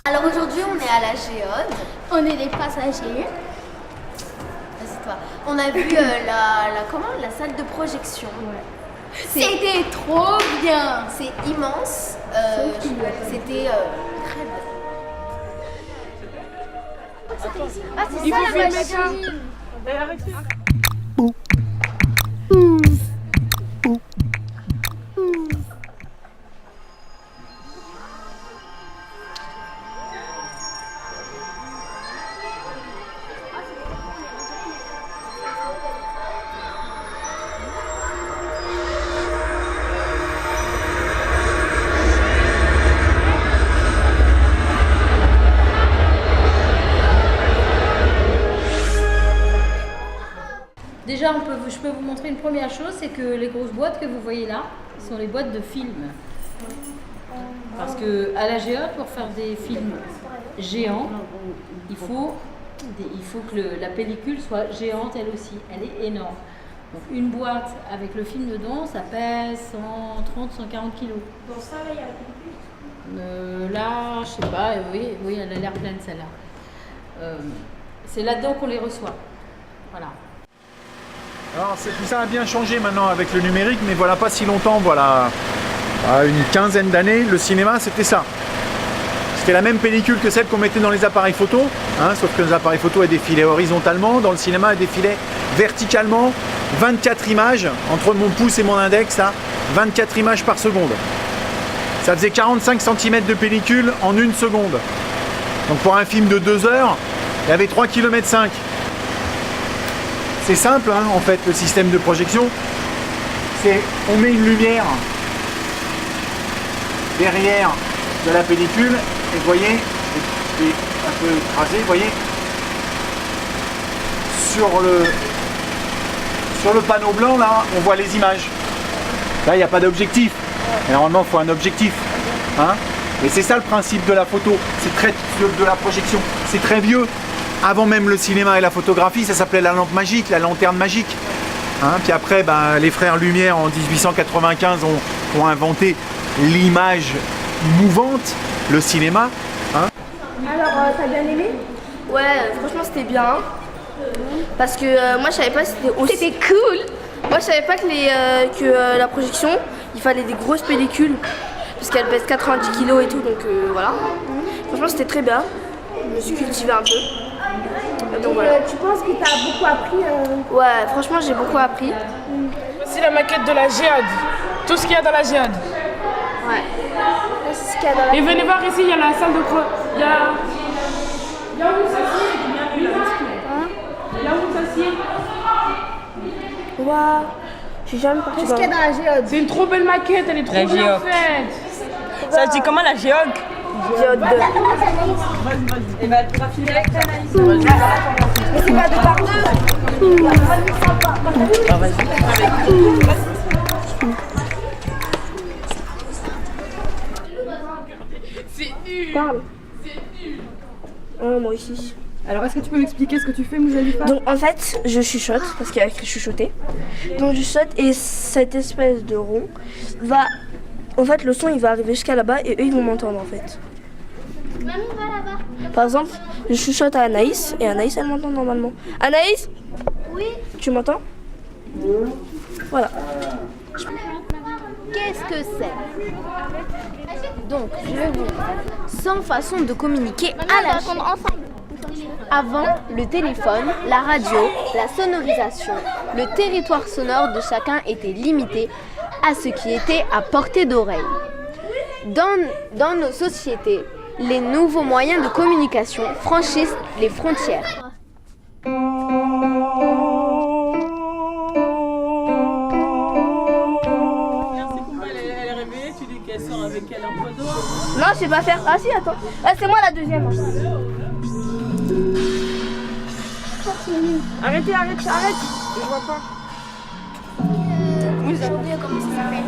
Alors aujourd'hui on est à la Géode. On est des passagers. Assieds-toi. On a vu la salle de projection. Ouais. C'était trop bien. C'est immense. C'était très bien. Ah c'est ça la machine. Déjà, je peux vous montrer une première chose, c'est que les grosses boîtes que vous voyez là sont les boîtes de films. Parce que à la Géode, pour faire des films géants, il faut que la pellicule soit géante elle aussi. Elle est énorme. Donc une boîte avec le film dedans, ça pèse 130-140 kilos. Dans ça, là, il y a la pellicule. Là, je sais pas, oui, elle a l'air pleine celle-là. C'est là-dedans qu'on les reçoit. Voilà. Alors tout ça a bien changé maintenant avec le numérique, mais voilà pas si longtemps, voilà une quinzaine d'années, le cinéma c'était ça. C'était la même pellicule que celle qu'on mettait dans les appareils photo, hein, sauf que les appareils photo défilaient horizontalement, dans le cinéma elle défilait verticalement, 24 images, entre mon pouce et mon index, là, 24 images par seconde. Ça faisait 45 cm de pellicule en une seconde. Donc pour un film de 2 heures, il y avait 3,5 km. C'est simple hein, en fait le système de projection, c'est on met une lumière derrière de la pellicule et vous voyez, je vais un peu écraser, vous voyez, sur le panneau blanc là on voit les images. Là il n'y a pas d'objectif, et normalement il faut un objectif. Hein, et c'est ça le principe de la photo, de la projection, c'est très vieux. Avant même le cinéma et la photographie, ça s'appelait la lampe magique, la lanterne magique. Hein, puis après, les frères Lumière en 1895 ont inventé l'image mouvante, le cinéma. Hein. Alors, t'as bien aimé? Ouais, franchement c'était bien. Parce que moi je savais pas si c'était aussi... C'était cool. Moi je savais pas que la projection, il fallait des grosses pellicules. Parce qu'elle pèse 90 kg et tout, donc voilà. Franchement c'était très bien. Je me suis cultivée un peu. Donc, voilà. Tu penses que t'as beaucoup appris Ouais, franchement j'ai beaucoup appris. C'est la maquette de la Géode. Tout ce qu'il y a dans la Géode. Ouais. C'est ce qu'il y a dans la... Et venez voir ici, il y a la salle de pro. Il y a où on s'assied. Là où on s'assied. Waouh. Je suis jamais partie. Qu'est-ce qu'il y a dans la Géode? C'est une trop belle maquette, elle est trop bien faite. Ça se dit comment la géog? Géode 2. Et bah tu vas finir avec Anaïs. Mais c'est pas 2 par 2. C'est nul. Parle. C'est nul. Moi aussi. Alors est-ce que tu peux m'expliquer ce que tu fais, Mouzalifa? Donc en fait, je chuchote, parce qu'il y a écrit chuchoter. Donc je chuchote et cette espèce de rond va... En fait, le son il va arriver jusqu'à là-bas et eux ils vont m'entendre en fait. Mamie, va là-bas. Par exemple, je chuchote à Anaïs et Anaïs elle m'entend normalement. Anaïs? Oui. Tu m'entends? Voilà. Qu'est-ce que c'est? Donc, je vais vous dire 100 façons de communiquer à la Chine. Avant, le téléphone, la radio, la sonorisation, le territoire sonore de chacun était limité à ce qui était à portée d'oreille. Dans nos sociétés, les nouveaux moyens de communication franchissent les frontières. Elle est réveillée, tu dis qu'elle sort avec elle un peu d'eau. Non, je sais pas faire. Ah si, attends. Ah, c'est moi la deuxième. Arrêtez, arrête. Je vois pas. j'ai oublié comment ça s'appelle.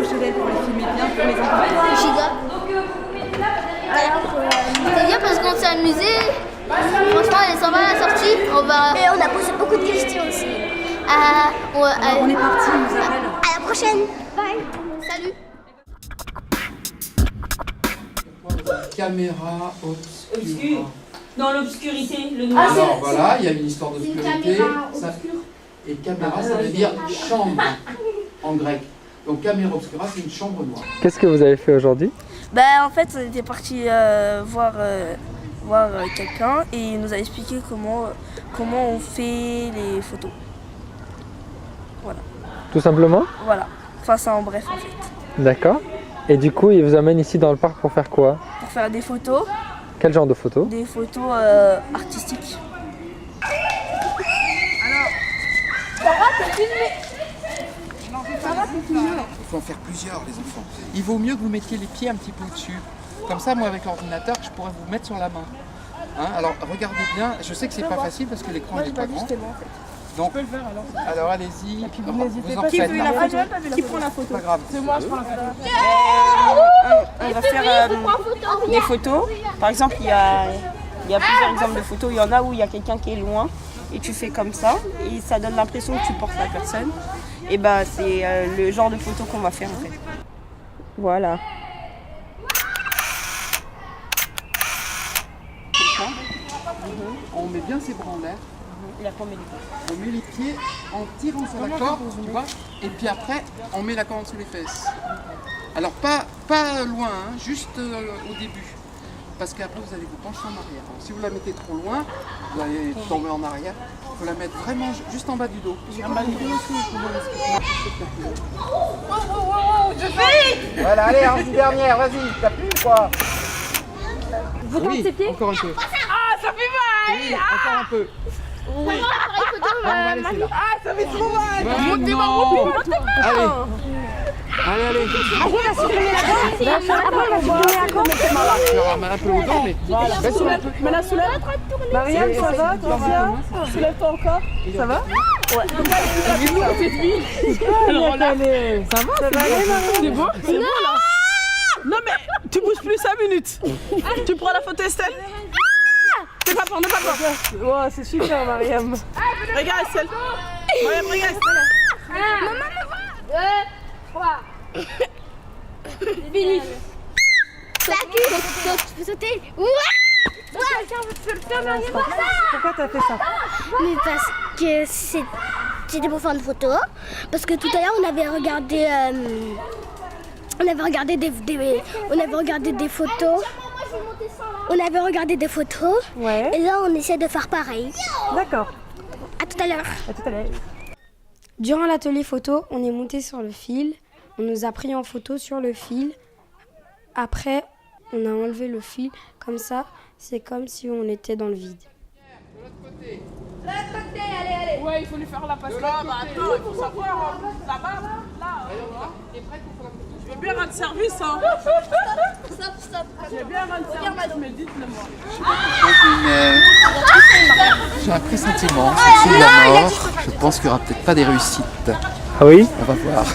Je te laisse pour les filmer bien pour les enfants. Giga. C'est bien parce qu'on s'est amusé. Franchement, elle est sympa la sortie. Et on a posé beaucoup de questions aussi. On est parti, on nous appelle. À la prochaine. Bye. Salut. Caméra obscura. Dans l'obscurité, le noir. Alors voilà, il y a une histoire d'obscurité. Et caméra, ça veut dire chambre en grec. Donc caméra obscura, c'est une chambre noire. Qu'est-ce que vous avez fait aujourd'hui? En fait, on était parti voir quelqu'un et il nous a expliqué comment on fait les photos. Voilà. Tout simplement? Voilà. Enfin, ça en bref en fait. D'accord. Et du coup, il vous amène ici dans le parc pour faire quoi? Pour faire des photos. Quel genre de photos? Des photos artistiques. Il faut en faire plusieurs, les enfants. Il vaut mieux que vous mettiez les pieds un petit peu dessus. Comme ça, moi, avec l'ordinateur, je pourrais vous mettre sur la main. Hein, alors, regardez bien. Je sais que c'est pas facile parce que l'écran n'est pas grand. Donc, alors allez-y. Qui veut la photo? Qui prend la photo? Pas grave. C'est moi, je prends la photo. On va faire des photos. Par exemple, il y a plusieurs exemples de photos. Il y en a où il y a quelqu'un qui est loin et tu fais comme ça et ça donne l'impression que tu portes la personne. Et bah c'est le genre de photo qu'on va faire en fait. Voilà. On met bien ses bras en l'air. Et après on met les pieds. On met les pieds en tirant sur la corde, tu vois. Et puis après, on met la corde sous les fesses. Alors pas loin, hein, juste au début. Parce qu'après vous allez vous pencher en arrière. Alors, si vous la mettez trop loin, vous allez tomber en arrière. Il faut la mettre vraiment juste en bas du dos. En bas du dos aussi. Voilà, allez, une dernière, vas-y, t'as plus quoi? Vous tentez ses pieds? Encore un peu. Ah, ça fait mal! Oui, encore un peu. Oui. Ah, ça fait trop mal! Montez-moi. Allez. Après, on va supprimer la corde. Un peu longtemps, mais Maintenant, soulève. Marianne, ça va? Toi, bien? Soulève-toi encore. Ça va? Ouais. Elle est lourde, cette fille. Alors là, ça va aller, Marianne? C'est bon? C'est bon, là? Non, mais tu bouges plus 5 minutes. Tu prends la photo, Estelle? N'aie pas peur. Ouais, c'est super, Mariam. Regarde, Estelle. Regarde, Estelle. Maman, 2, 3. Fini. Salut. Tu peux sauter? Ouais. Quelqu'un veut te le faire, Mariam? Pourquoi t'as fait ça? Mais parce que c'était pour faire une photo. Parce que tout à l'heure, on avait regardé des photos. On avait regardé des photos. Ouais. Et là, on essaie de faire pareil. D'accord. À tout à l'heure. À tout à l'heure. Durant l'atelier photo, on est monté sur le fil. On nous a pris en photo sur le fil. Après, on a enlevé le fil. Comme ça, c'est comme si on était dans le vide. de l'autre côté. Allez. Ouais, il faut lui faire la passe là. Bah attends, il faut savoir. Là-bas, là. T'es prête pour la photo? Je veux bien rendre service, hein. Stop. Je veux bien rendre service, mais dites-le moi. J'ai un pressentiment, c'est de la mort. Je pense qu'il n'y aura peut-être pas des réussites. Ah oui? On va voir.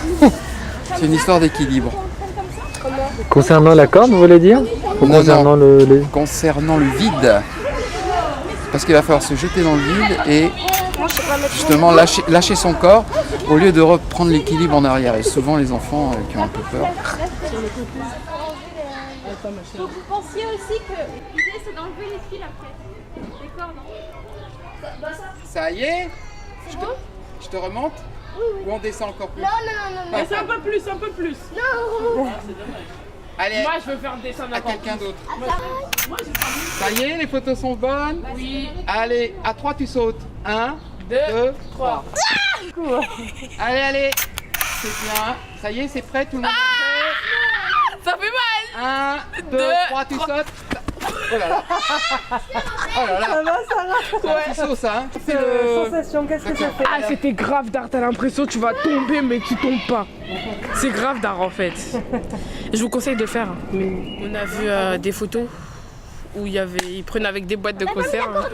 C'est une histoire d'équilibre. Concernant la corde, vous voulez dire? Ou concernant concernant le vide. Parce qu'il va falloir se jeter dans le vide et justement lâcher son corps au lieu de reprendre l'équilibre en arrière. Et souvent les enfants qui ont un peu peur. Donc vous pensiez aussi que l'idée c'est d'enlever les fils après. Les cordes. Ça y est? Je te remonte? Oui. Ou on descend encore plus? Non. C'est un peu plus. Non. Allez, Moi je veux faire descendre à quelqu'un d'autre. Ça y est, les photos sont bonnes? Oui. Allez, à 3 tu sautes. 1, 2, 3. Allez. C'est bien. Ça y est, c'est prêt, tout le monde est prêt? Ça fait mal. 1, 2, 3, tu sautes. Oh là là. Ça va, Sarah? C'est un petit saut, ça. Hein. C'est sensation, qu'est-ce que ça fait? Ah, c'était grave d'art, t'as l'impression que tu vas tomber, mais tu tombes pas. C'est grave d'art en fait. Je vous conseille de le faire. On a vu des photos où ils prenaient avec des boîtes de conserve.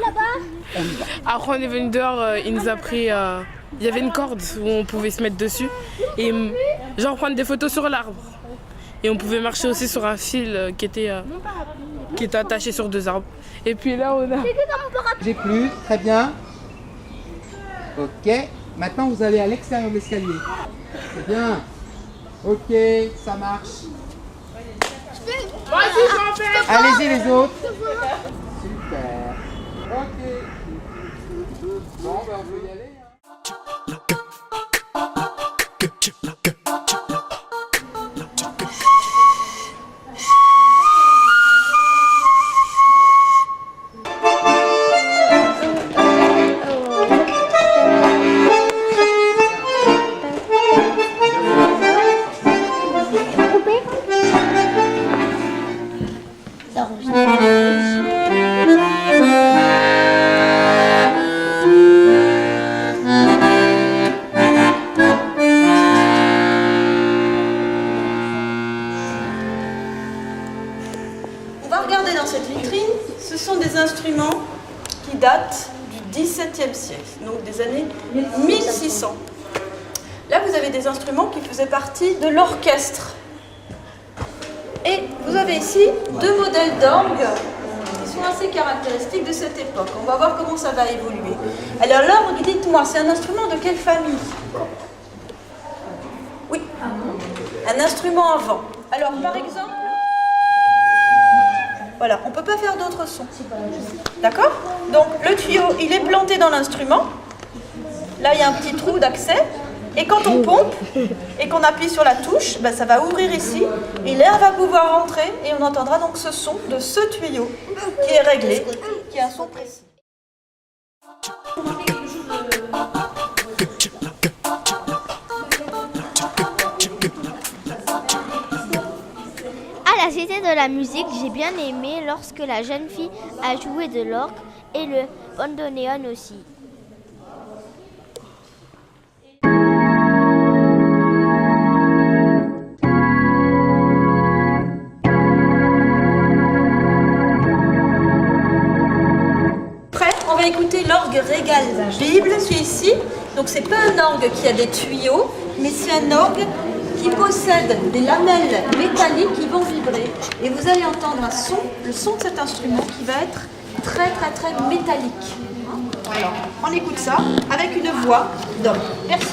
Après on est venu dehors, il nous a pris il y avait une corde où on pouvait se mettre dessus et genre prendre des photos sur l'arbre. Et on pouvait marcher aussi sur un fil qui était attaché sur 2 arbres. Et puis là, on a... J'ai plus, très bien. Ok, maintenant vous allez à l'extérieur de l'escalier. C'est bien. Ok, ça marche. Allez-y les autres. Super. Ok. Bon, ben on peut y aller. Dans cette vitrine, ce sont des instruments qui datent du XVIIe siècle, donc des années 1600. Là, vous avez des instruments qui faisaient partie de l'orchestre. Et vous avez ici 2 modèles d'orgue qui sont assez caractéristiques de cette époque. On va voir comment ça va évoluer. Alors l'orgue, dites-moi, c'est un instrument de quelle famille? Oui, un instrument à vent. Alors par exemple, voilà, on ne peut pas faire d'autres sons. D'accord? Donc le tuyau, il est planté dans l'instrument. Là, il y a un petit trou d'accès. Et quand on pompe et qu'on appuie sur la touche, ben, ça va ouvrir ici. Et l'air va pouvoir rentrer. Et on entendra donc ce son de ce tuyau qui est réglé, qui a un son précis. À la Cité de la musique, j'ai bien aimé lorsque la jeune fille a joué de l'orgue et le bandoneon aussi. Prêt? On va écouter l'orgue Régal Bible qui est ici. Donc c'est pas un orgue qui a des tuyaux, mais c'est un orgue qui possède des lamelles métalliques qui vont vibrer. Et vous allez entendre un son, le son de cet instrument qui va être très très très métallique. Alors, on écoute ça avec une voix d'homme. Merci.